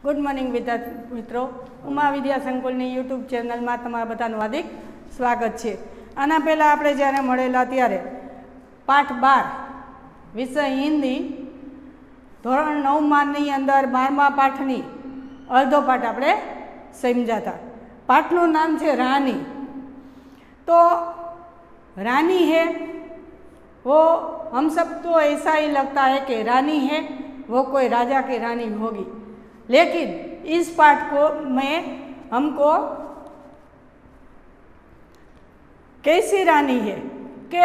Good morning विद्यार्थी मित्रों, उमा विद्या संकुलनी YouTube channel में तमारा बधानुं हार्दिक स्वागत है। आना पहला आपणे ज्यारे मळेला त्यारे पाठ 12 विषय हिंदी धोरण 9 मानी अंदर 12मा पाठनी अर्धो पाठ आपणे समझा था। पाठनुं नाम है रानी। तो रानी है वो हम सब तो ऐसा ही लगता है कि रानी है वो कोई राजा की रानी होगी, लेकिन इस पाठ को में हमको कैसी रानी है कि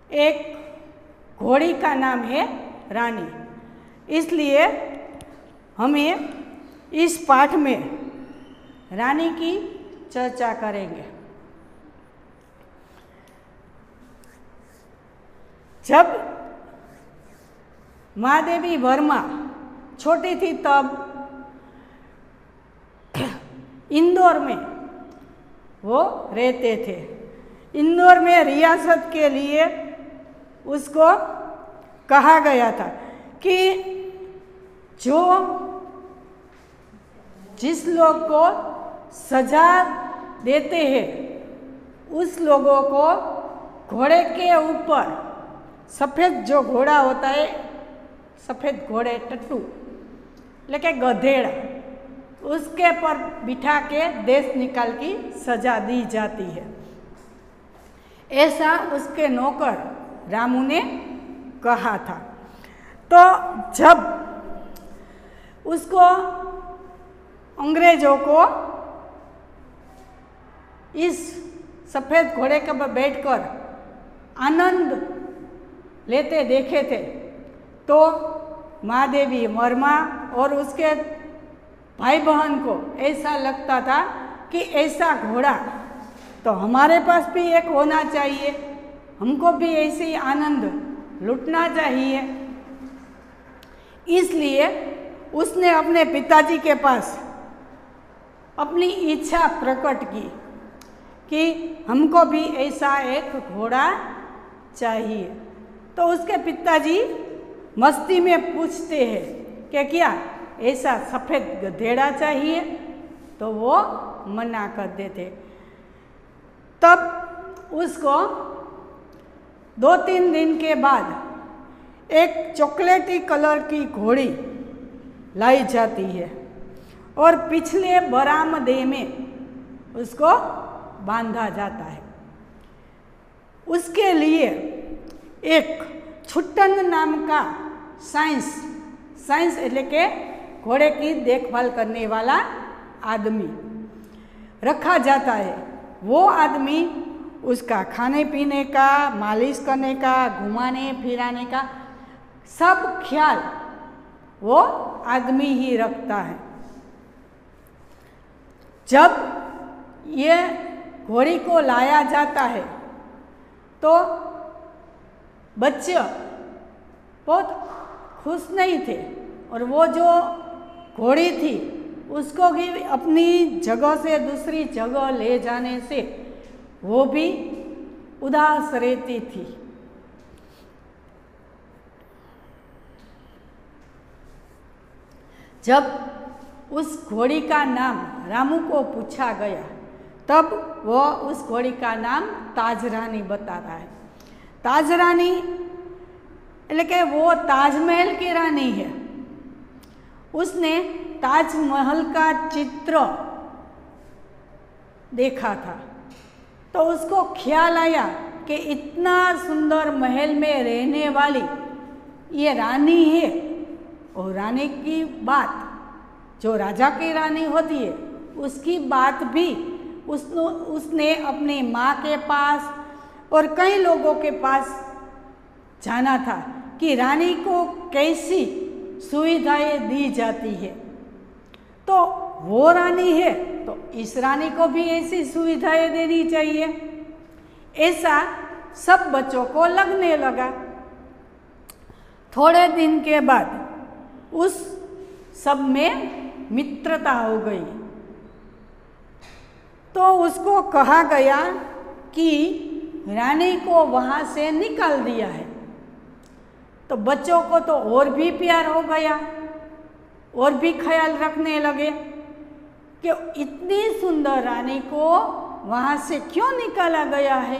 एक घोड़ी का नाम है रानी, इसलिए हमें इस पाठ में रानी की चर्चा करेंगे। जब महादेवी वर्मा छोटी थी तब इंदौर में वो रहते थे। इंदौर में रियासत के लिए उसको कहा गया था कि जो जिस लोग को सजा देते हैं उस लोगों को घोड़े के ऊपर सफ़ेद जो घोड़ा होता है, सफ़ेद घोड़े टट्टू लेके गधेड़ा, उसके पर बिठा के देश निकाल की सजा दी जाती है। ऐसा उसके नौकर रामू ने कहा था। तो जब उसको अंग्रेजों को इस सफ़ेद घोड़े के पर बैठकर आनंद लेते देखे थे तो महादेवी वर्मा और उसके भाई बहन को ऐसा लगता था कि ऐसा घोड़ा तो हमारे पास भी एक होना चाहिए, हमको भी ऐसे ही आनंद लुटना चाहिए। इसलिए उसने अपने पिताजी के पास अपनी इच्छा प्रकट की कि हमको भी ऐसा एक घोड़ा चाहिए। तो उसके पिताजी मस्ती में पूछते हैं कि क्या ऐसा सफ़ेद गधेड़ा चाहिए, तो वो मना कर देते। तब उसको 2-3 दिन के बाद एक चॉकलेटी कलर की घोड़ी लाई जाती है और पिछले बरामदे में उसको बांधा जाता है। उसके लिए एक छुट्टन नाम का साइंस એટલે કે घोड़े की देखभाल करने वाला आदमी रखा जाता है। वो आदमी उसका खाने पीने का, मालिश करने का, घुमाने फिराने का सब ख्याल वो आदमी ही रखता है। जब ये घोड़ी को लाया जाता है तो बच्चे बहुत खुश नहीं थे और वो जो घोड़ी थी उसको भी अपनी जगह से दूसरी जगह ले जाने से वो भी उदास रहती थी। जब उस घोड़ी का नाम रामू को पूछा गया तब वो उस घोड़ी का नाम ताजरानी बता रहा है। ताजरानी એટલે કે वो ताजमहल की रानी है। उसने ताजमहल का चित्र देखा था तो उसको ख्याल आया कि इतना सुंदर महल में रहने वाली ये रानी है, और रानी की बात जो राजा की रानी होती है उसकी बात भी उसने अपनी माँ के पास और कई लोगों के पास जाना था कि रानी को कैसी सुविधाएं दी जाती है। तो वो रानी है तो इस रानी को भी ऐसी सुविधाएं देनी चाहिए, ऐसा सब बच्चों को लगने लगा। थोड़े दिन के बाद उस सब में मित्रता हो गई तो उसको कहा गया कि रानी को वहाँ से निकाल दिया है। तो बच्चों को तो और भी प्यार हो गया और भी ख्याल रखने लगे कि इतनी सुंदर रानी को वहाँ से क्यों निकाला गया है,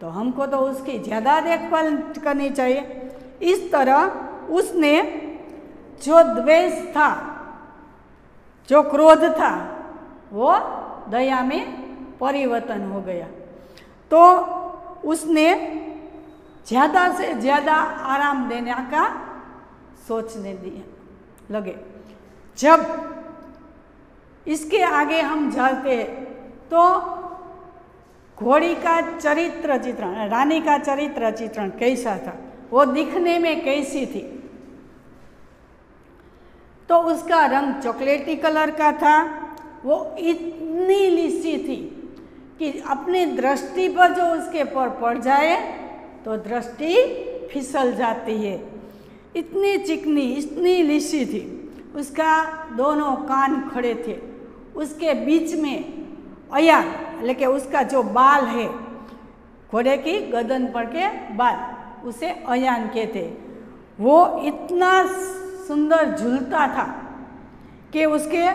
तो हमको तो उसकी ज़्यादा देखभाल करनी चाहिए। इस तरह उसने जो द्वेष था, जो क्रोध था, वो दया में परिवर्तन हो गया। तो उसने ज़्यादा से ज़्यादा आराम देने का सोचने दिया लगे। जब इसके आगे हम चलते तो घोड़ी का चरित्र चित्रण, रानी का चरित्र चित्रण कैसा था, वो दिखने में कैसी थी। तो उसका रंग चॉकलेटी कलर का था। वो इतनी लिसी थी कि अपनी दृष्टि पर जो उसके पर पड़ जाए तो दृष्टि फिसल जाती है। इतनी चिकनी, इतनी लिसी थी। उसका दोनों कान खड़े थे। उसके बीच में अयान, लेकिन उसका जो बाल है, घोड़े की गर्दन पर के बाल, उसे अयान कहते। वो इतना सुंदर झूलता था कि उसके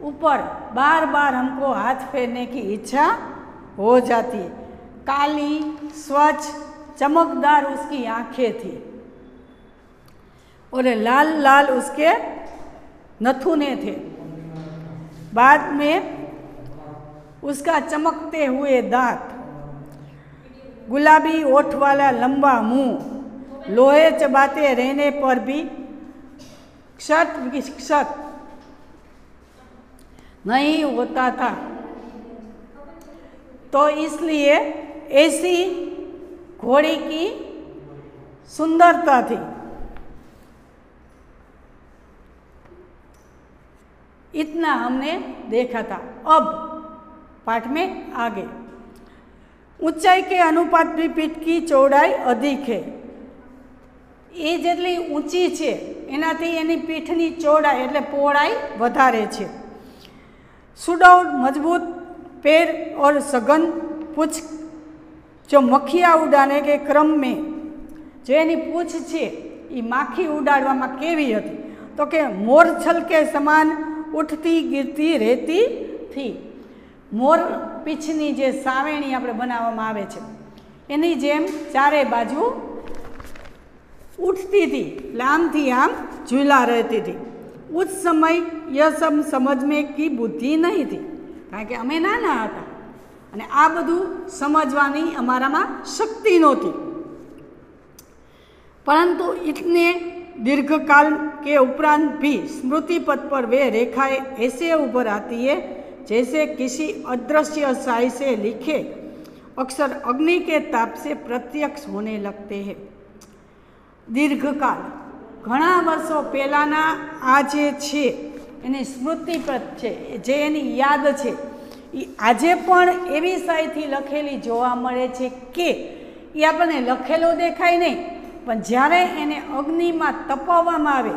ऊपर बार बार हमको हाथ फेरने की इच्छा हो जाती है। काली, स्वच्छ, चमकदार उसकी आंखें थी और लाल लाल उसके नथुने थे। बाद में उसका चमकते हुए दांत, गुलाबी ओठ वाला लंबा मुंह, लोहे चबाते रहने पर भी क्षत नहीं होता था। तो इसलिए ऐसी घोड़ी की सुंदरता थी। इतना हमने देखा था। अब पाठ में आगे, ऊंचाई के अनुपात भी पीठ की चौड़ाई अधिक है। ये જેટલી ઊંચી છે એનાથી એની પીઠની ચौड़ाई એટલે પહોળાઈ વધારે છે। सुडौल मजबूत पैर और सघन पूछ जो मक्खिया उड़ाने के क्रम में जो एनी पूछ छे ये माखी उड़ाड़वामां केवी हती, तो के मोरछल के समान उठती गिरती रहती थी। मोर पीछनी जे सावेणी आपणे बनाववामां आवे छे एनी जेम चारे बाजू उठती थी, आम थी आम झूला रहती थी। उस समय यह सब समझ में की बुद्धि नहीं थी, कारण के अमे नाना हता अने आ बधुं समझवानी अमारामां शक्ति नहोती। परंतु इतने दीर्घकाल के उपरांत भी स्मृति पथ पर वे रेखाएं ऐसे उभर आती है जैसे किसी अदृश्य शाही से लिखे अक्षर अग्नि के ताप से प्रत्यक्ष होने लगते हैं। दीर्घकाल घणा वर्षों पहलाना आ जे छे एनी स्मृतिपथ छे, जे एनी याद छे, ए आजे पण एवी शाहीथी लखेली जोवा मळे छे के ए आपणे लखेलो देखाय नहीं, पण ज्यारे एने अग्निमां तपाववामां आवे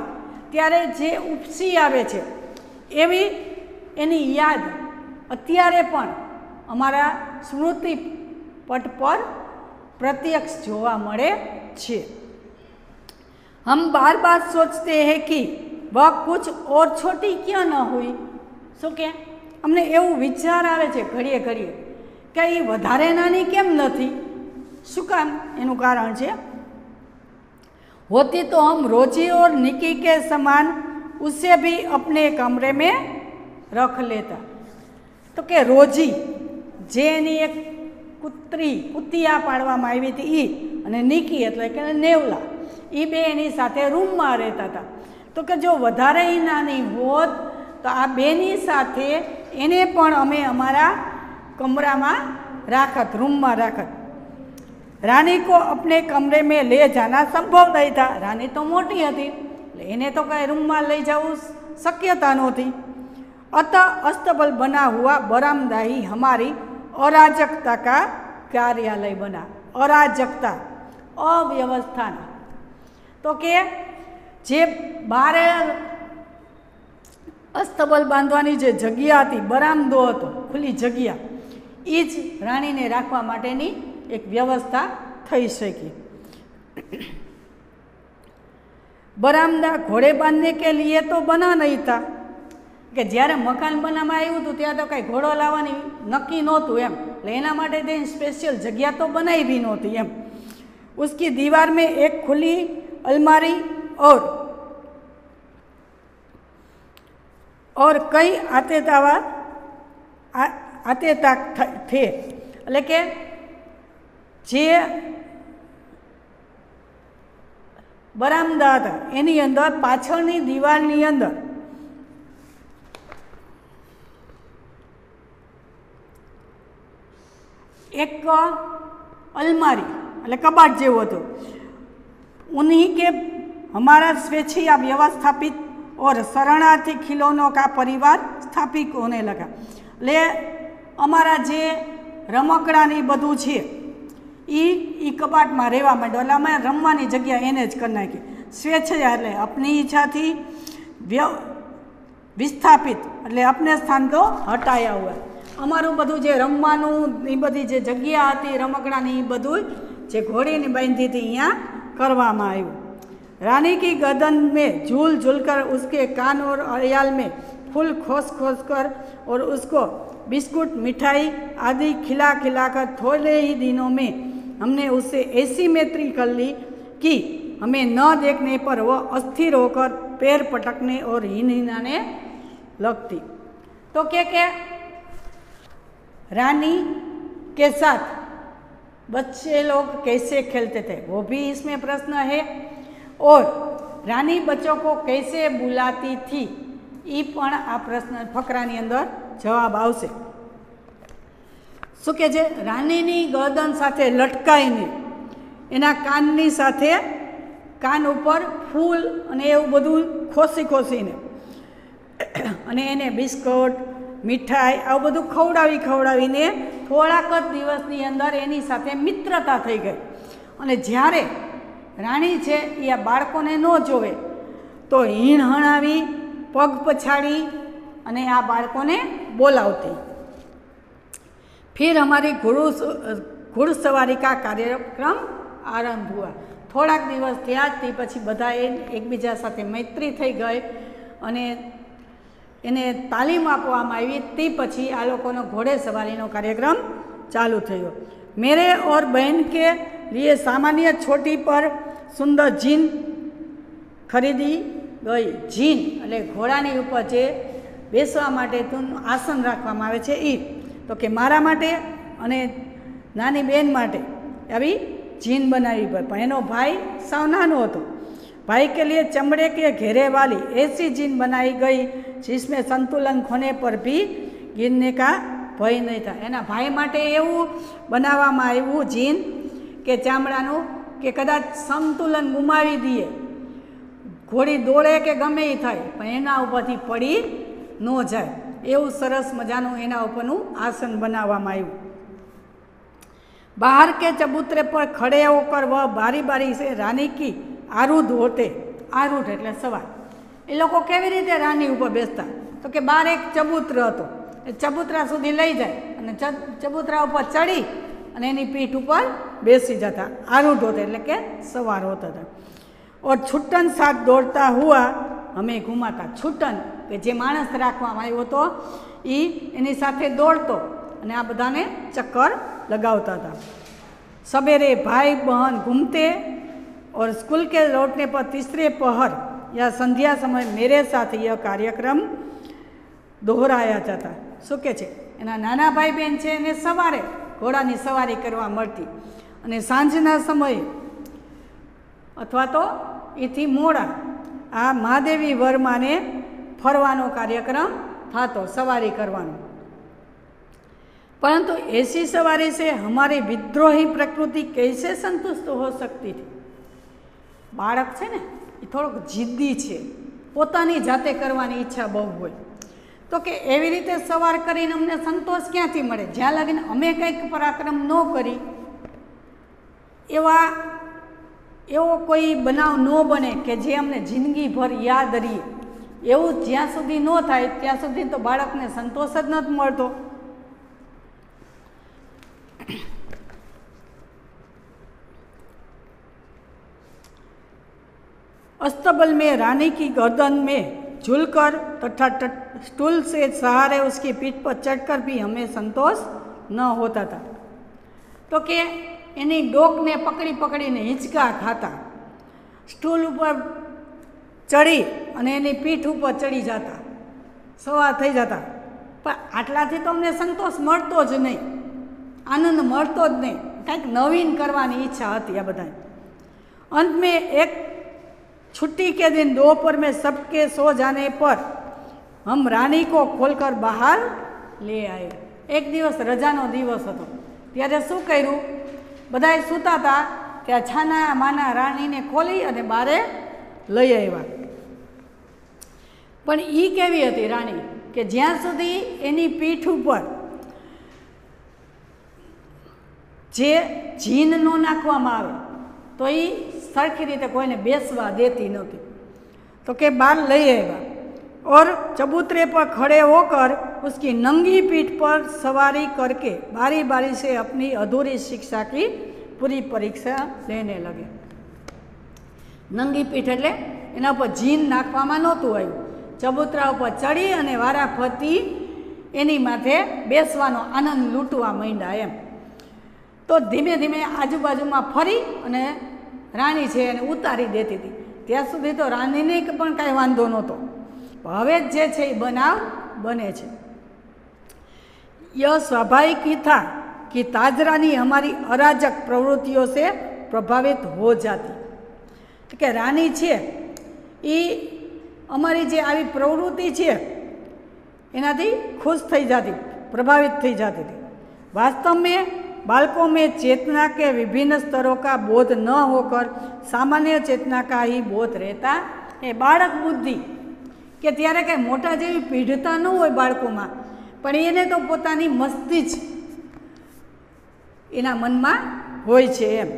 त्यारे जे उपसी आवे छे एवी एनी याद अत्यारे पण अमारा स्मृतिपथ पर प्रत्यक्ष जोवा मळे छे। हम बार बार सोचते हैं कि वह कुछ और छोटी क्यों न हुई। शू के अमने एवं विचार आवे छे घड़िए घड़िए कि ये वधारे नानी केम नथी, शू काम? एनु कारण छे होती तो हम रोजी और निकी के समान उसे भी अपने कमरे में रख लेता। तो के रोजी जेनी एक कुतिया पाड़वामां आवी हती ई अने निकी एटले के नेवला, ये बे एनी साथे रूम में रहता था। तो कि जो वधारे ही नानी होत तो आ बेनी साथे एने पण अमे अमारा कमरा में राखत, रूम में राखत। रानी को अपने कमरे में ले जाना संभव नहीं था। रानी तो मोटी हती, एने तो कई रूम में लई जावुं शक्यता नहोती। अतः अस्तबल बना हुआ बरामदा ही हमारी अराजकता का कार्यालय बना। अराजकता, अव्यवस्था। तो के जे बारे अस्तबल बांधवानी जे जग्या हती, बरामदो हतो, खुली जग्या, ई ज राणीने राखवा माटेनी एक व्यवस्था थई शकी। बरामदा घोड़े बांधने के लिए तो बना नहीं था कि જ્યારે મકાન બનાવવામાં આવ્યું હતું ત્યાં તો કાંઈ ઘોડો લાવવાની નક્કી નહોતું એમ, એટલે એના માટે તેની સ્પેશિયલ જગ્યા તો બનાવી भी નહોતી એમ. उसकी दीवार में एक खुली अलमारी और कई आतेता थे. એટલે કે જે બરામદા હતા એની અંદર પાછળની દિવાલની અંદર एक अलमारी એટલે कबाट જેવું હતું. उन्हीं के हमारा स्वेच्छीय व्यवस्थापित और शरणार्थी खिलौनों का परिवार स्थापित होने लगा. એટલે અમારા જે રમકડાની બધું છે એ કબાટમાં રહેવા માંડ્યો. એટલે અમે રમવાની જગ્યા એને જ કરી નાખી. સ્વેચ્છા એટલે अपनी ઈચ્છાથી વિસ્થાપિત એટલે अपने स्थान को हटाया हुआ. અમારું બધું જે રમવાનું એ બધી જે જગ્યા હતી રમકડાની એ બધું જે ઘોડીને બાંધી હતી અહીંયા કરવામાં આવ્યું. रानी की गर्दन में झूल झूल कर उसके कान और अड़ियाल में फूल खोस खोस कर और उसको बिस्कुट मिठाई आदि खिला खिलाकर थोड़े ही दिनों में हमने उससे ऐसी मैत्री कर ली कि हमें न देखने पर वह अस्थिर होकर पैर पटकने और हिनहिनाने लगती. तो क्या रानी के साथ बच्चे लोग कैसे खेलते थे वो भी इसमें प्रश्न है. और रानी बच्चों को कैसे बुलाती थी ये पण आ प्रश्न फकरानी अंदर जवाब आवशे. શું કહે છે? રાનીની ગરદન સાથે લટકાઈને એના કાનની સાથે કાન ઉપર ફૂલ અને એવું બધું ખોસી ખોસીને અને એને બિસ્કટ મીઠાઈ આવું બધું ખવડાવીને થોડાક જ દિવસની અંદર એની સાથે મિત્રતા થઈ ગઈ. અને જ્યારે રાણી છે એ આ બાળકોને ન જોવે તો હીણ હણાવી પગ પછાડી અને આ બાળકોને બોલાવતી. फिर हमारी घुड़सवारी का कार्यक्रम आरंभ हुआ. થોડાક દિવસ થયા તે પછી બધાએ એકબીજા સાથે મૈત્રી થઈ ગઈ અને એને તાલીમ આપવામાં આવી. તે પછી આ લોકોનો ઘોડે સવારીનો કાર્યક્રમ ચાલુ થયો. मेरे और बहन के लिए सामान्य छोटी पर सुंदर जीन खरीदी गई. जीन એટલે ઘોડાની ઉપર જે બેસવા માટેનું આસન રાખવામાં આવે છે એ. તો કે મારા માટે અને નાની બહેન માટે આવી જીન બનાવી પડી. પણ એનો ભાઈ સાવ નાનો હતો. भाई के लिए चमड़े के घेरे वाली ऐसी जीन बनाई गई जिसमें संतुलन खोने पर भी गिरने का भय नहीं था. એના ભાઈ માટે એવું બનાવવામાં આવ્યું જીન કે ચામડાનું કે કદાચ સંતુલન ગુમાવી દઈએ, ઘોડી દોડે કે ગમે એ થાય પણ એના ઉપરથી પડી ન જાય એવું સરસ મજાનું એના ઉપરનું આસન બનાવવામાં આવ્યું. बाहर के चबूतरे पर खड़े होकर वह बारी बारी से रानी की आरूढ़ होते. आरूढ़ એટલે સવાર. એ લોકો કેવી રીતે રાની ઉપર બેસતા? તો કે બહાર એક ચબૂતરો હતો, એ ચબૂતરા સુધી લઈ જાય અને ચબૂતરા ઉપર ચડી અને એની પીઠ ઉપર બેસી જતા. આरूढ़ होते એટલે કે સવાર હોતા હતા. और छुट्टन साथ दौड़ता हुआ हमें घुमाता. छुट्टन કે જે માણસ રાખવામાં આવ્યો હતો એ એની સાથે દોડતો અને આ બધાને ચક્કર लगावता था. सवेरे भाई बहन घूमते और स्कूल के लौटने पर तीसरे पहर या संध्या समय मेरे साथ यह कार्यक्रम दोहराया जाता. શું કહે છે? એના નાના ભાઈ બહેન છે એને સવારે ઘોડાની સવારી કરવા મળતી અને સાંજના સમયે અથવા તો એથી મોડા આ મહાદેવી વર્માને ફરવાનો કાર્યક્રમ થતો, સવારી કરવાનો. परंतु ऐसी सवारी से हमारी विद्रोही प्रकृति कैसे संतुष्ट हो सकती थी? बाळक छे ने ए थोड़ोक जिद्दी छे, पोतानी जाते करवानी ઈચ્છા બહુ હોય. तो કે એવી રીતે સવાર કરીને અમને સંતોષ ક્યાંથી મળે? જ્યાં લગીને અમે કંઈક પરાક્રમ ન કરી એવો કોઈ બનાવ ન બને કે જે અમને જિંદગીભર યાદ રહીએ. એવું જ્યાં સુધી ન થાય ત્યાં સુધી તો બાળકને સંતોષ જ નથી મળતો. अस्तबल में रानी की गर्दन में झूलकर तथा स्टूल से सहारे उसकी पीठ पर चढ़कर भी हमें संतोष न होता था। तो के एनी डोक ने पकड़ी पकड़ीने हिंचका खाता, स्टूल पर चढ़ी अने एनी पीठ पर चढ़ी जाता, सवार थई जाता। पर आटलाथी तो अमने संतोष मळतो ज नहीं, आनंद मळतो ज नहीं, कंईक नवीन करवानी इच्छा हती आ बधाने। अंत में एक छुट्टी के दिन दोपहर में सबके सो जाने पर हम रानी को खोलकर बाहर ले आए। एक दिवस रजानो दिवस हतो, त्यारे शुं कर्युं, बधाए सूता था त्या छाना माना रानी ने खोली अने बारे लई आव्या। पण ई केवी हती रानी के ज्यां सुधी एनी पीठ उपर जे जीन न नाखवामां आवे तो ई सरखी रीते कोईने बेसवा देती नहोती। तो के बार लई आव्या और चबूतरे पर खड़े होकर उसकी नंगी पीठ पर सवारी करके बारी बारी से अपनी अधूरी शिक्षा की पूरी परीक्षा लेने लगे। नंगी पीठ एटले एना पर जीन नाखवामां नहोतुं आव्युं, चबूतरा पर चढ़ी अने वारा फरती एनी माथे बेसवानो आनंद लूंटवा मांड्या एम। तो धीमे धीमे आजूबाजूमां फरी अने राणी छे एने उतारी देती थी। त्यां सुधी तो राणीने पण कांई वांधो नहोतो, हवे जे छे बनाव बने छे। यह स्वाभाविक ही था कि ताजरानी हमारी अराजक प्रवृत्तियों से प्रभावित हो जाती। कि रानी छे ई अमारी जे आवी प्रवृत्ति छे एनाथी खुश थई जाती, प्रभावित थई जाती थी। वास्तव में बालकों में चेतना के विभिन्न स्तरों का बोध न होकर सामान्य चेतना का ही बोध रहता है। बाळक बुद्धि के त्यारे कई मोटा जेवी पीढ़ता न होय बाळकोमां, पण एने तो पोतानी मस्ती ज एना मनमा होय छे एम।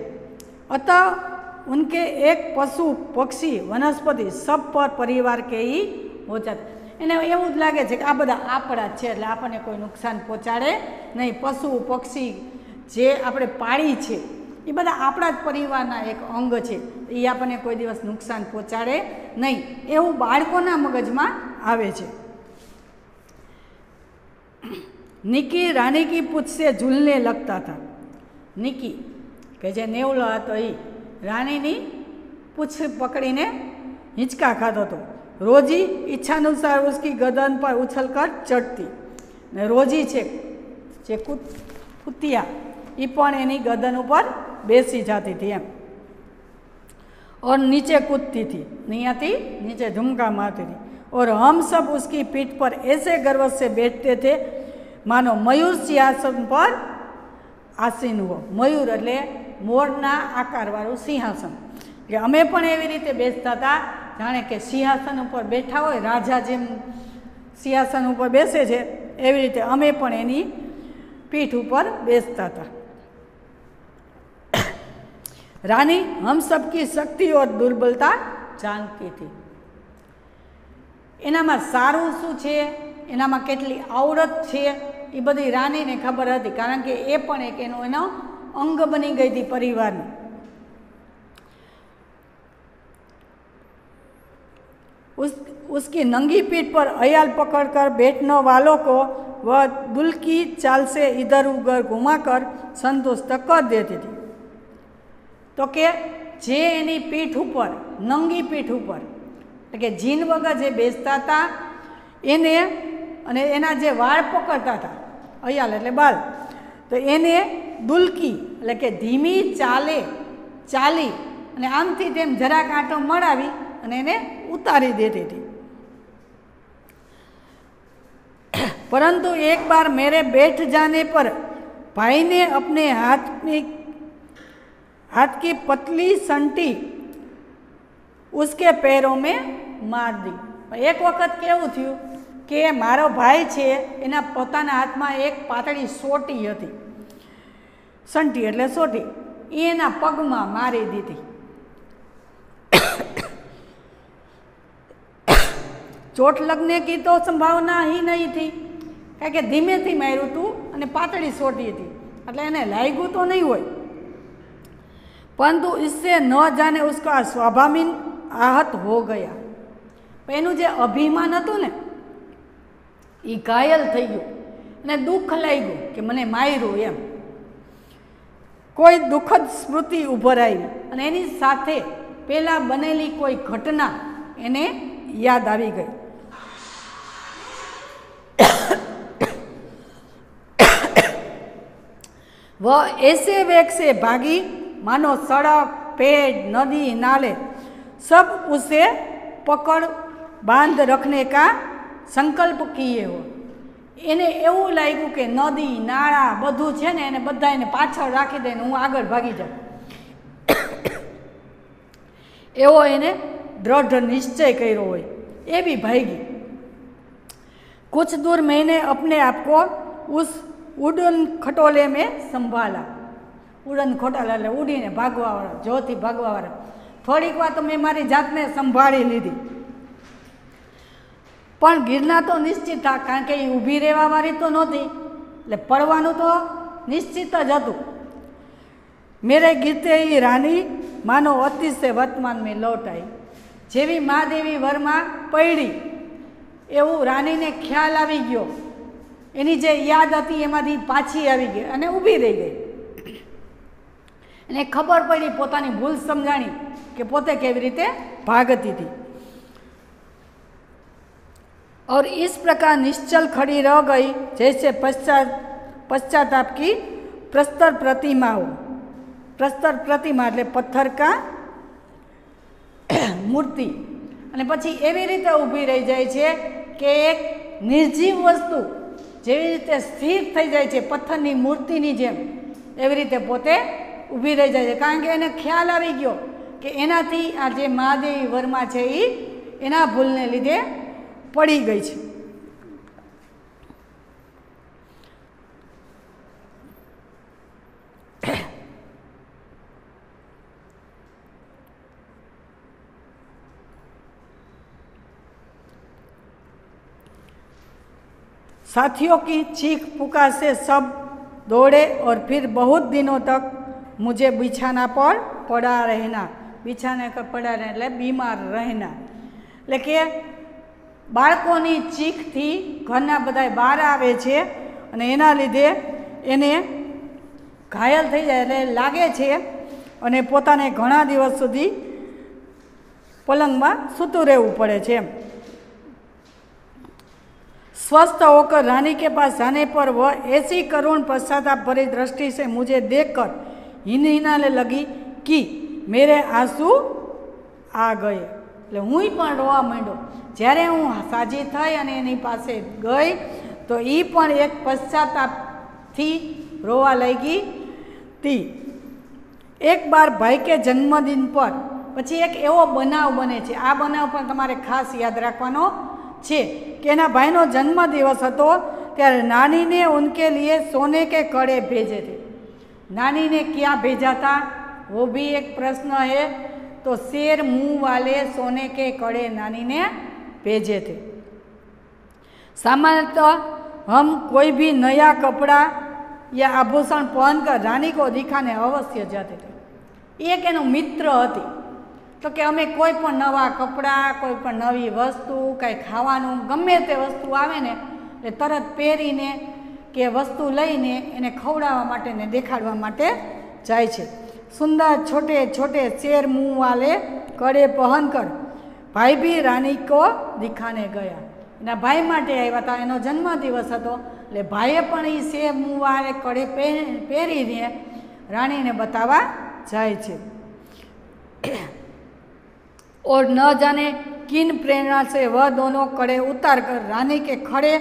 अतः उनके एक पशु पक्षी वनस्पति सब पर परिवार के ही हो जाते। एने एवुं ज लागे छे के आ बधा आपणा छे एटले आपणे कोई नुकसान पहोंचाडे नहीं। पशु पक्षी जे आपणे पाळी छे ए बधा आपणा ज परिवारना एक अंग छे, ए आपणे कोई दिवस नुकसान पहोंचाडे नहीं, एवुं बाळकोना मगजमां आवे छे। निकी रानी की पूंछ से झूलने लगता था। निकी के जे नेवलो हतो ए रानीनी पूंछ पकड़ीने हिंचका खातो तो। रोजी इच्छानुसार उसकी गर्दन पर उछलकर चढ़ती ने रोजी छे जे कुतिया ई पण एनी गर्दन पर बेसी जाती थी एम और नीचे कूदती थी, नियाती नीचे झुमका मारती थी। और हम सब उसकी पीठ पर ऐसे गर्व से बैठते थे मानो मयूर सिंहासन पर आसीन हो। मयूर एटले मोरना आकारवाळुं सिंहासन, के अमे पण एवी रीते बेसता था जाणे के सिंहासन पर बैठा होय, राजा जेम सिंहासन पर बेसे छे एवी रीते अमे पण एनी पीठ पर बेसता था। रानी हम सबकी शक्ति और दुर्बलता जानती थी। एनामां सारूं शुं छे, एनामां केटली आवडत छे ए बधी रानीने खबर हती, कारण के ए पण एक एनो अंग बनी गई थी परिवारनो। उसकी नंगी पीठ पर अयाल पकड़कर बैठने वालों को वह दुल की चाल से इधर उधर घुमाकर संतुष्ट कर देती थी। तो के जे एनी पीठ पर नंगी पीठ पर के जीन वगर जे बेसता था एने अने एना जे वाळ पकड़ता था अयाल एटले बाल, तो एने दुलकी एटले के धीमी चाले चाली अने आमथी तेम जरा कांटो मळावी अने एने उतारी देती थी। परंतु एक बार मेरे बैठ जाने पर भाई ने अपने हाथ की पतली संटी उसके पैरों में मार दी। एक वक्त केवुं थयुं के मारो भाई छे एना पोताना हाथमां एक पातળી सोटी हती, संटी एटले सोटी, एना पगमां मारी दीधी। चोट लगने की तो संभावना ही नहीं थी, कारण के धीमे थी मार्युं तू अने पातળી सोटी हती एटले एने लाग्युं तो नहीं होय, परंतु इससे न जाने उसका आहत हो गया। एनु जे अभिमान हतुं ने ई घायल थई गयुं ने दुख लाग्युं के मने मार्यो एम। कोई दुखद स्मृति उभराई अने एनी साथे पेला बनेली कोई घटना एने याद आवी गई। वह ऐसे वेग से भागी मानो सड़क, पेड़, नदी, नाले सब उसे पकड़ बांध रखने का संकल्प किए हो। એને એવું લાગ્યું કે નદી નાળા બધું છે ને એને બધાને પાછળ રાખી દઈને હું આગળ ભાગી જાઉં, એવો એને दृढ़ निश्चय કર્યો હોય એ भी भागी। कुछ दूर मैंने अपने आप को उस उड़न खटोले में संभाला। उड़न खटोला એટલે ઉડીને ભાગવાવાળા, જોથી ભાગવાવાળા। થોડીક વાર તો મેં મારી જાતને સંભાળી લીધી, પણ ગિરનાર તો નિશ્ચિત था, કારણ કે એ ઊભી રહેવાવાળી તો નહોતી એટલે પડવાનું તો નિશ્ચિત જ હતું। मेरे गिरते ही रानी मानो अतिशय वर्तमान में लौट आई। જેવી મહાદેવી વર્મા પડી એવું રાણીને ખ્યાલ આવી ગયો, એની જે યાદ હતી એમાંથી પાછી આવી ગઈ અને ઊભી રહી ગઈ। એને ખબર પડી, પોતાની ભૂલ સમજાણી કે પોતે કેવી રીતે ભાગતી थी। और इस प्रकार निश्चल खड़ी रह गई जैसे पश्चाताप की प्रस्तर प्रतिमा हो। प्रस्तर प्रतिमा એટલે पत्थर का मूर्ति। અને પછી એવી રીતે ઊભી રહી જાય છે કે એક નિર્જીવ વસ્તુ જેવી રીતે સ્થિર થઈ જાય છે પથ્થરની મૂર્તિની જેમ, એવી રીતે પોતે ઊભી રહી જાય છે। કારણ કે એને ખ્યાલ આવી ગયો કે એનાથી આ જે મહાદેવી વર્મા છે એ એના ભૂલને લીધે પડી ગઈ છે। साथियों की चीख पुकार से सब दौड़े और फिर बहुत दिनों तक मुझे बिछाना पर पड़ा रहना। बिछाने पर पड़ा रहना એટલે बीमार रहना। એટલે કે બાળકોની ચીખથી ઘરના બધા બહાર આવે છે અને એના લીધે એને ઘાયલ થઈ જાય એટલે લાગે છે અને પોતાને ઘણા દિવસ સુધી પલંગમાં સૂતું રહેવું પડે છે। स्वस्थ होकर रानी के पास जाने पर वह ऐसी करुण पश्चाताप भरी दृष्टि से मुझे देखकर हिनहिनाने लगी कि मेरे आंसू आ गए। એટલે હું પણ રોવા માંડ્યો। જ્યારે હું સાજી થઈ અને એની પાસે ગઈ તો એ પણ એક પશ્ચાતાપથી રોવા લાગી હતી। એક બાર ભાઈ કે જન્મદિન પર પછી એક એવો બનાવ બને છે, આ બનાવ પણ તમારે ખાસ યાદ રાખવાનો છે कि एना भाईनो जन्म दिवस हतो त्यारे नानी ने उनके लिए सोने के कड़े भेजे थे। नानी ने क्या भेजा था वो भी एक प्रश्न है। तो शेर मुंह वाले सोने के कड़े नानी ने भेजे थे। सामान्यतः हम कोई भी नया कपड़ा या आभूषण पहनकर रानी को दिखाने अवश्य जाते थे। एक एनो मित्र हती तो कि अमे कोईपण नवा कपड़ा, कोईपण नवी वस्तु, कांई खावानुं गमे ते वस्तु आवे ने એટલે તરત પહેરીને કે વસ્તુ લઈને એને ખવડાવવા માટે ને દેખાડવા માટે જાય છે। सुंदर छोटे छोटे शेर मुंह वाले कड़े पहनकर भाई भी रानी को दिखाने गया। एना भाई माटे આવ્યા હતા, એનો જન્મદિવસ હતો એટલે ભાઈએ પણ એ શેર મુંહ વાળે કડે પહેરીને રાણીને બતાવવા જાય છે। और न जाने किन प्रेरणा से वह दोनों कड़े उतार कर रानी के खड़े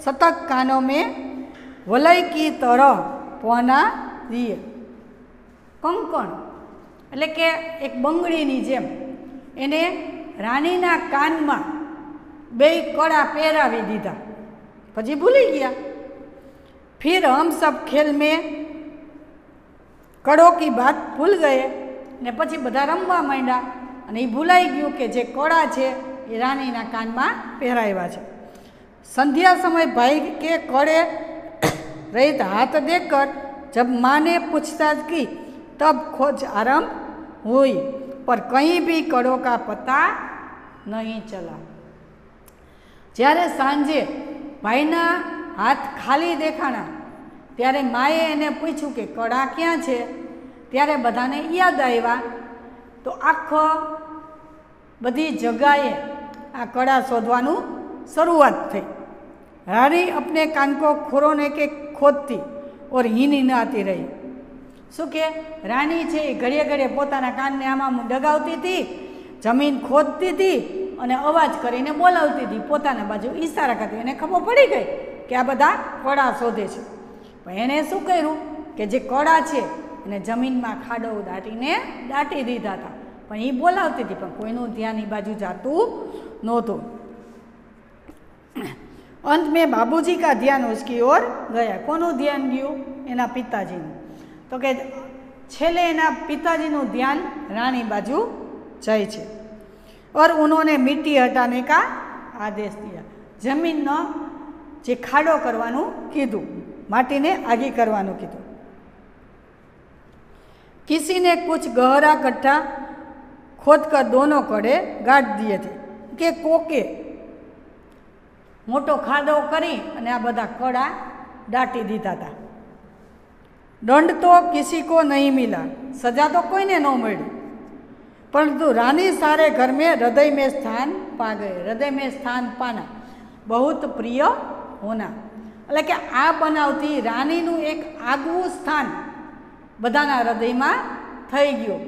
सतत कानों में वलय की तरह पहना दिए। कंकण એટલે કે એક બંગડીની જેમ એને રાણીના કાનમાં બે કડા પહેરાવી દીધા, પછી ભૂલી ગયા। फिर हम सब खेल में कड़ों की बात भूल गए ने પછી બધા રમવા માંડ્યા અને એ ભૂલાઈ ગયું કે જે કડા છે એ રાણીના કાનમાં પહેરાવ્યા છે। संध्या समय भाई के कड़े रहित हाथ देखकर जब माँ ने पूछताछ की तब खोज आरंभ हुई, पर कहीं भी कड़ों का पता नहीं चला। જ્યારે સાંજે ભાઈના હાથ ખાલી દેખાણા ત્યારે માએ એને પૂછ્યું કે કડા ક્યાં છે? ત્યારે બધાને યાદ આવ્યા તો આખો બધી જગાએ આ કડા શોધવાનું શરૂઆત થઈ। રાની अपने कान को खोरोने के खोदती और हीनी नहाती रही। શું કે રાણી છે એ ઘડીએ ઘડીએ પોતાના કાનને આમાં ડગાવતી હતી, જમીન ખોદતી હતી અને અવાજ કરીને બોલાવતી હતી, પોતાના બાજુ ઈશારા કરતી। એને ખબર પડી ગઈ કે આ બધા કડા શોધે છે, પણ એણે શું કર્યું કે જે કડા છે એને જમીનમાં ખાડો દાટી દીધા હતા, પણ એ બોલાવતી હતી પણ કોઈનું ધ્યાન એ બાજુ જાતું નહોતું। अंत में बाबूजी का ध्यान उसकी ओर गया। કોનું ધ્યાન ગયું? એના પિતાજીનું। તો કે છેલ્લે એના પિતાજીનું ધ્યાન રાણી બાજુ જાય છે। और उन्होंने मिट्टी हटाने का आदेश दिया। જમીનનો જે ખાડો કરવાનું કીધું, માટીને આगी કરવાનું કીધું। किसी ने कुछ गहरा गड्ढा खोदकर दोनों कड़े गाड़ दिए थे કે કોકે મોટો ખાડો કરી અને આ બધા કડા દાટી દીધા હતા। दंड तो किसी को नहीं मिला, सजा तो कोई ने न मिली, परंतु रानी सारे घर में हृदय में स्थान पा गए। हृदय में स्थान पाना, बहुत प्रिय होना, એટલે કે આ બનાવથી રાણીનું એક આગવું સ્થાન બધાના હૃદયમાં થઈ ગયું,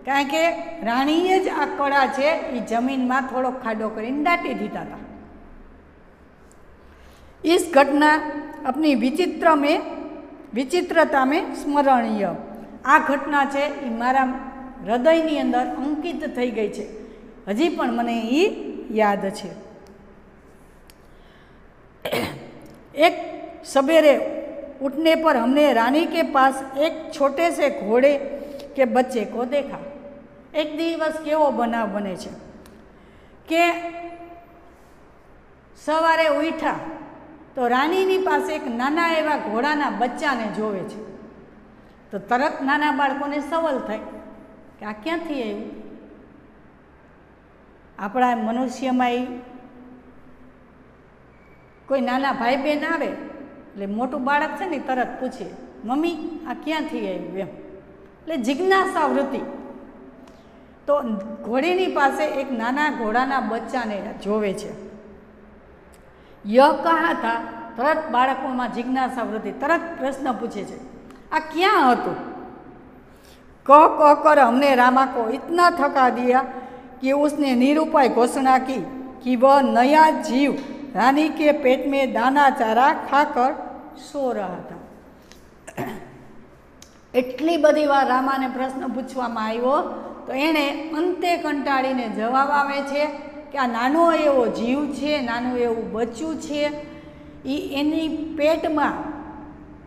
કારણ કે રાણીએ જ આ કડા છે એ જમીનમાં થોડો ખાડો કરીને દાટી દીધા હતા। इस घटना अपनी विचित्रता में स्मरणीय। आ घटना है ये मारा हृदयनी अंदर अंकित थई गई है, हजी पण मने ये याद है। एक सवेरे उठने पर हमने रानी के पास एक छोटे से घोड़े के बच्चे को देखा। एक दिवस केवो बनाव बने छे के सवारे उठा तो रानीनी पास एक नाना एवा घोड़ाना बच्चाने जोवे छे। तो तरत नाना बाळकोने सवाल थाय कि आ क्यांथी आव्युं? आपणा मनुष्यमां कोई नाना भाई बहन आवे એટલે મોટું બાળક છે ને તરત પૂછે મમ્મી આ ક્યાંથી આવ્યું એમ, એટલે જિજ્ઞાસા વૃત્તિ। તો ઘોડીની પાસે એક નાના ઘોડાના બચ્ચાને જોવે છે। यह कहा था, तरत बाळकोमां जिज्ञासा वृत्ति, तरत प्रश्न पूछे छे आ क्या हतुं? कह कह कर हमने रामा को इतना थका दिया कि उसने निरुपाय घोषणा की कि वह नया जीव रानी के पेट में दाना चारा खाकर सो रहा था। एटली बधी वार रामाने प्रश्न पूछवामां आव्यो तो एणे अंते कंटाळीने जवाब आवे छे कि आ नानो एवो जीव छे, नानो एवुं बच्चुं छे, ई एनी पेटमां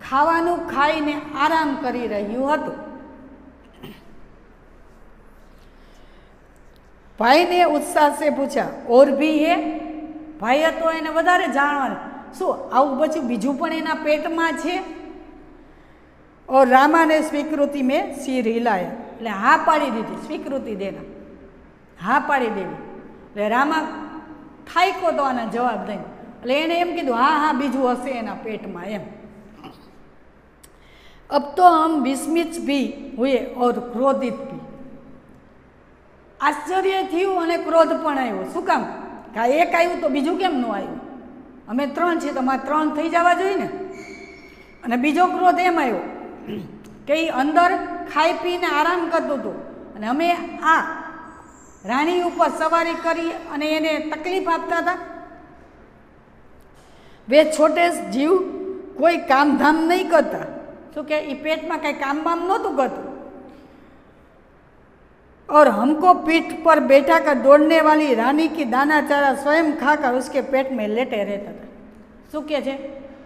खावानुं खाईने आराम करी रह्युं हतुं। भाई ने उत्साह से पूछा और भी है? भाई तो एने वधारे जाणवानुं, शुं आवुं बच्चुं बीजुं पण एना पेटमां छे? और रामा ने स्वीकृति में सिर हिलाया, એટલે હા પાડી દીધી, સ્વીકૃતિ દેના, હા પાડી દેવી। એટલે રામા થાયકો તો આના જવાબ દઈને, એટલે એણે એમ કીધું હા હા બીજું હશે એના પેટમાં એમ। अब तो हम विस्मित भी हुए और क्रोधित भी। आश्चर्य थयुं अने क्रोध पण आव्यो। शुं काम? કે એક આવ્યું તો બીજું કેમ ન આવ્યું? અમે ત્રણ છીએ તો મારે ત્રણ થઈ જવા જોઈએ ને। અને બીજો ક્રોધ એમ આવ્યો કે એ અંદર ખાઈ પીને આરામ કરતું હતું અને અમે આ રાણી ઉપર સવારી કરી અને એને તકલીફ આપતા હતા। वे छोटे जीव कोई काम धाम नहीं करता, શું કે એ પેટમાં કંઈ કામ બામ નહોતું કરતું। और हमको पीठ पर बैठा कर दौड़ने वाली रानी की दाना चारा स्वयं खाकर उसके पेट में लेटे रहता था। શું કહે છે?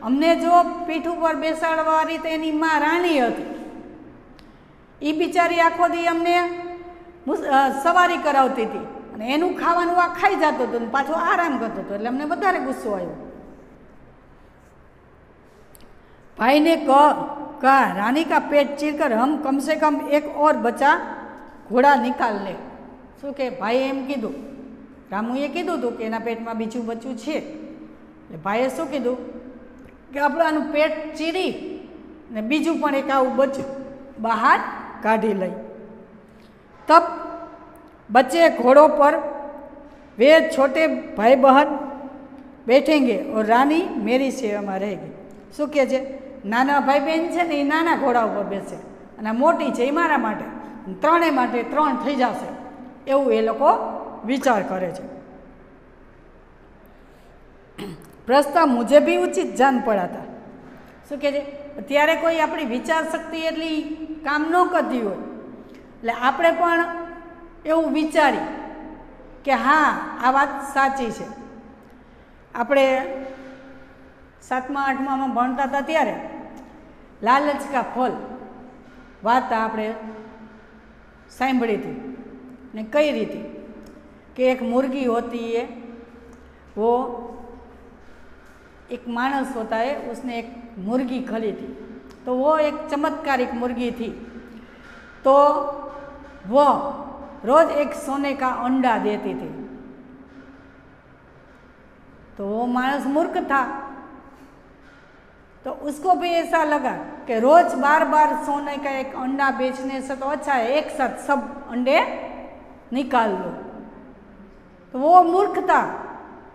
અમને જો પીઠ ઉપર બેસાડવાળી તો એની માં રાણી હતી, એ બિચારી આખો દી અમને સવારી કરાવતી હતી અને એનું ખાવાનું આ ખાઈ જતો હતો, પાછો આરામ કરતો હતો, એટલે અમને વધારે ગુસ્સો આવ્યો। भाई ने कहा रानी का पेट चीरकर हम कम से कम एक और बच्चा घोड़ा निकाल ले। શું કે ભાઈએ એમ કીધું, રામુએ કીધું હતું કે એના પેટમાં બીજું બચ્ચું છે. એટલે ભાઈએ શું કીધું કે આપણે આનું પેટ ચીરી ને બીજું પણ એક આવું બચ્ચું બહાર કાઢી લઈ. तब बच्चे घोड़ों पर वे छोटे भाई बहन बैठेंगे और रानी मेरी सेवा में रहेगी. શું કહે છે? નાના ભાઈ બહેન છે ને એ નાના ઘોડા ઉપર બેસે અને મોટી છે એ મારા માટે, ત્રણેય માટે 3 થઈ જશે, એવું એ લોકો વિચાર કરે છે. પ્રશ્ન મુझे भी उचित जान पड़ा था. શું કહે છે? ત્યારે કોઈ આપણી વિચાર શક્તિ એટલી કામ ન કરતી હોય એટલે આપણે પણ એવું વિચારી કે હા આ વાત સાચી છે. આપણે 7મા 8મામાં ભણતા હતા ત્યારે લાલચ કા ફલ વાર્તા આપણે સાંભળી હતી ને કઈ રીતે કે એક मुर्गी होती है, वो एक मानस होता है, उसने एक मुर्गी खरीदी, तो वो एक चमत्कारिक मुर्गी थी. तो वह रोज एक सोने का अंडा देती थी. तो वो मानस मूर्ख था, तो उसको भी ऐसा लगा कि रोज बार बार सोने का एक अंडा बेचने से तो अच्छा है एक साथ सब अंडे निकाल लो. तो वो मूर्ख था,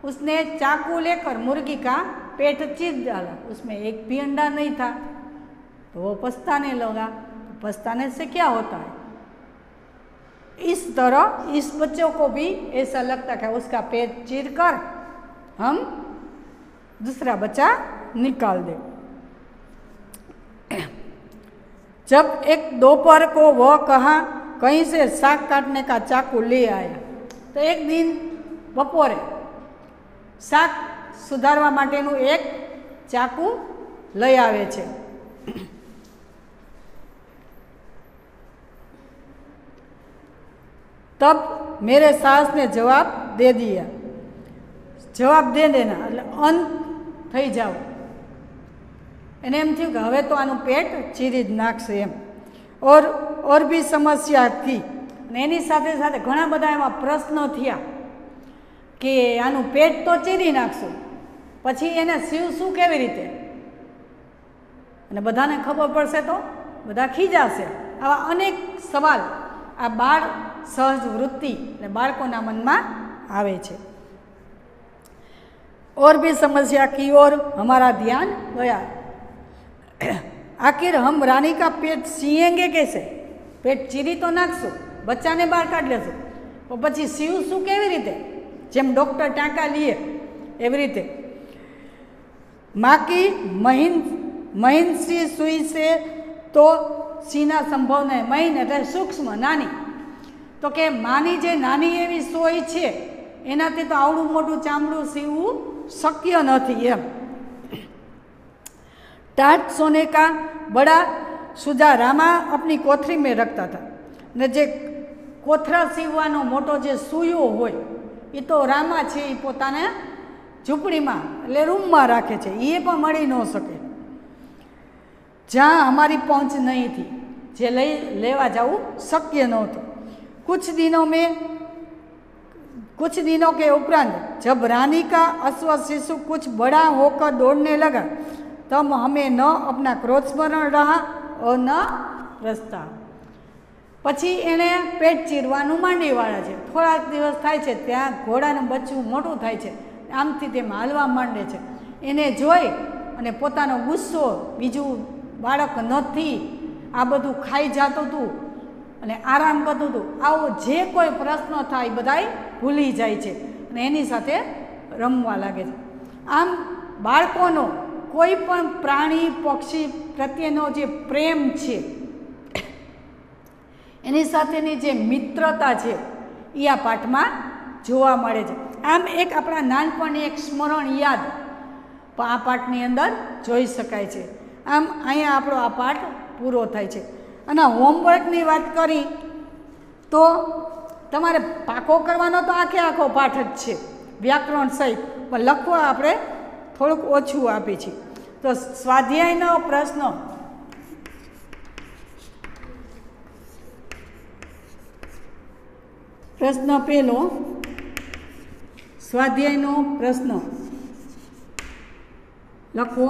उसने चाकू लेकर मुर्गी का पेट चीर डाला, उसमें एक भी अंडा नहीं था. तो वो पछताने लगा. पछताने से क्या होता है? इस तरह इस बच्चों को भी ऐसा लगता है कि उसका पेट चीर कर हम दूसरा बच्चा निकाल दे. जब एक दोपहर को वह कहीं से साग काटने का चाकू ले आया. तो एक दिन बपोरे શાક સુધારવા માટેનું એક ચાકુ લઈ આવે છે. तब मेरे सास ने जवाब दे दिया, जवाब दे देना એટલે અંત થઈ જાવ. એને એમ થયું કે હવે તો આનું પેટ ચીરી જ નાખશે એમ. ઓર બી સમસ્યા હતી અને એની સાથે સાથે ઘણા બધા એમાં પ્રશ્નો થયા કે આનું પેટ તો ચીરી નાખશું, પછી એને સીવશું કેવી રીતે, અને બધાને ખબર પડશે તો બધા ખીજાશે. આવા અનેક સવાલ આ બાળ સહજ વૃત્તિ અને બાળકોના મનમાં આવે છે. और भी समस्या की ओर हमारा ध्यान गया. आखिर हम रानी का पेट सीएंगे कैसे? पेट चीरी तो नाखशु, बच्चाने बहार काढी लेशु, तो पछी सीवशु केवी रीते? जेम डॉक्टर टाँका लिए एवी रीते. माँ की महीन सी सुई से तो सीना संभव नहीं. महीन एटले सूक्ष्म नानी, तो के मानी जे नानी एवी सोई छे एनाथी तो आवडું મોટું ચામડું સીવવું शक्य नहीं एम. टाट सोने का बड़ा सुजा रामा अपनी कोथरी में रखता था. ने जे कोथरा सीवવાનો मोटो जे सुयो होय ए तो रामा छे ए पोताने झूंपड़ीमां એટલે रूममां राखे छे, ए पण मळी न सके. जहाँ हमारी पहुँच नहीं थी, जे लेवा जाऊँ शक्य नहोतुं. कुछ दिनों के उपरांत जब रानी का अश्व शिशु कुछ बड़ा होकर दौड़ने लगा, तब हमें न अपना क्रोध स्मरण रहा और न प्रस्ताव. પછી એને પેટ ચીરવાનું માંડી વાળા છે. થોડાક દિવસ થાય છે ત્યાં ઘોડાનું બચ્ચું મોટું થાય છે, આમથી તેમ હાલવા માંડે છે. એને જોઈ અને પોતાનો ગુસ્સો, બીજું બાળક નથી, આ બધું ખાઈ જતું હતું અને આરામ કરતું હતું, આવો જે કોઈ પ્રશ્ન થાય બધાય ભૂલી જાય છે અને એની સાથે રમવા લાગે છે. આમ બાળકોનો કોઈ પણ પ્રાણી પક્ષી પ્રત્યેનો જે પ્રેમ છે, એની સાથેની જે મિત્રતા છે એ આ પાઠમાં જોવા મળે છે. આમ એક આપણા નાનપણની એક સ્મરણ યાદ આ પાઠની અંદર જોઈ શકાય છે. આમ અહીંયા આપણો આ પાઠ પૂરો થાય છે. અને હોમવર્કની વાત કરી તો તમારે પાકો કરવાનો તો આખો પાઠ જ છે વ્યાકરણ સહિત, પણ લખવા આપણે થોડુંક ઓછું આપીએ છીએ. તો સ્વાધ્યાયનો પ્રશ્ન પ્રશ્ન પહેલો, સ્વાધ્યાયનો પ્રશ્ન લખવો.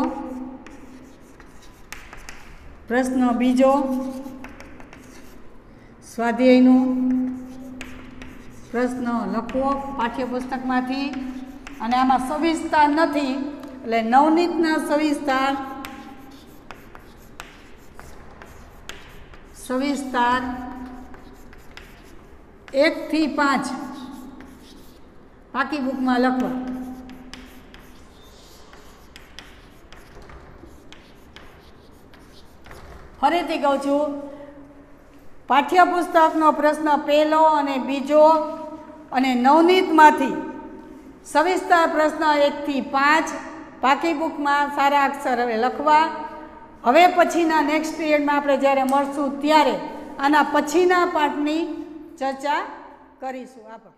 પ્રશ્ન બીજો, સ્વાધ્યાયનો પ્રશ્ન લખવો પાઠ્યપુસ્તકમાંથી. અને આમાં સવિસ્તાર નથી એટલે નવનીતના સવિસ્તાર 1 થી 5 પાકી બુકમાં લખવા. ફરીથી કહું છું, પાઠ્યપુસ્તકનો પ્રશ્ન પહેલો અને બીજો અને નવનીતમાંથી સવિસ્તાર પ્રશ્ન 1 થી 5 પાકી બુકમાં સારા અક્ષર હવે લખવા. હવે પછીના નેક્સ્ટ પીરિયડમાં આપણે જ્યારે મળશું ત્યારે આના પછીના પાઠની ચર્ચા કરીશું. આભાર.